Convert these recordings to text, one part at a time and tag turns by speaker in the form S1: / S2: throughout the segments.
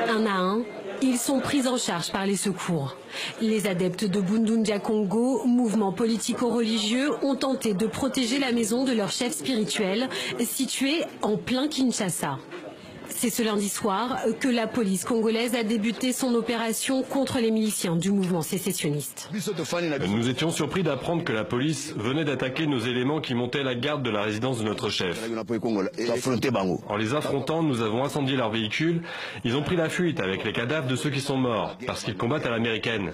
S1: Un à un, ils sont pris en charge par les secours. Les adeptes de Bundundia Congo, mouvement politico-religieux, ont tenté de protéger la maison de leur chef spirituel, située en plein Kinshasa. C'est ce lundi soir que la police congolaise a débuté son opération contre les miliciens du mouvement sécessionniste.
S2: Nous étions surpris d'apprendre que la police venait d'attaquer nos éléments qui montaient la garde de la résidence de notre chef. En les affrontant, nous avons incendié leur véhicule. Ils ont pris la fuite avec les cadavres de ceux qui sont morts, parce qu'ils combattent à l'américaine.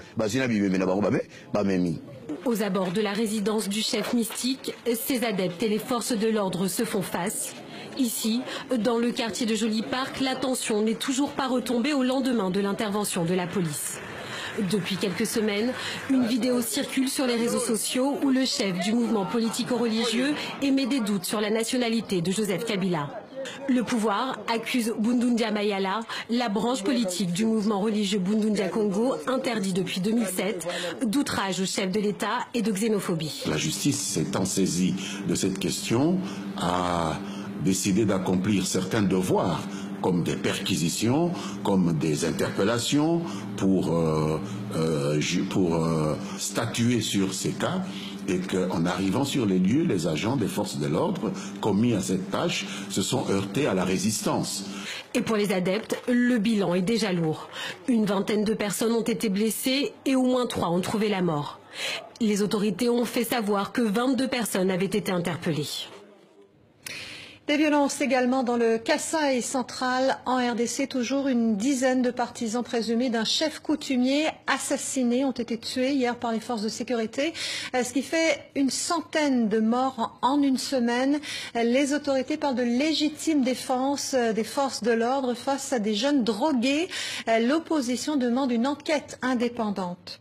S1: Aux abords de la résidence du chef mystique, ses adeptes et les forces de l'ordre se font face. Ici, dans le quartier de Joli Parc, la tension n'est toujours pas retombée au lendemain de l'intervention de la police. Depuis quelques semaines, une vidéo circule sur les réseaux sociaux où le chef du mouvement politico-religieux émet des doutes sur la nationalité de Joseph Kabila. Le pouvoir accuse Bundundia Mayala, la branche politique du mouvement religieux Bundundia Congo, interdit depuis 2007, d'outrage au chef de l'État et de xénophobie.
S3: La justice s'étant saisie de cette question a décidé d'accomplir certains devoirs, comme des perquisitions, comme des interpellations, pour statuer sur ces cas, et qu'en arrivant sur les lieux, les agents des forces de l'ordre commis à cette tâche se sont heurtés à la résistance.
S1: Et pour les adeptes, le bilan est déjà lourd. Une vingtaine de personnes ont été blessées et au moins 3 ont trouvé la mort. Les autorités ont fait savoir que 22 personnes avaient été interpellées.
S4: Des violences également dans le Kasaï central en RDC. Toujours une dizaine de partisans présumés d'un chef coutumier assassiné ont été tués hier par les forces de sécurité, ce qui fait une centaine de morts en une semaine. Les autorités parlent de légitime défense des forces de l'ordre face à des jeunes drogués. L'opposition demande une enquête indépendante.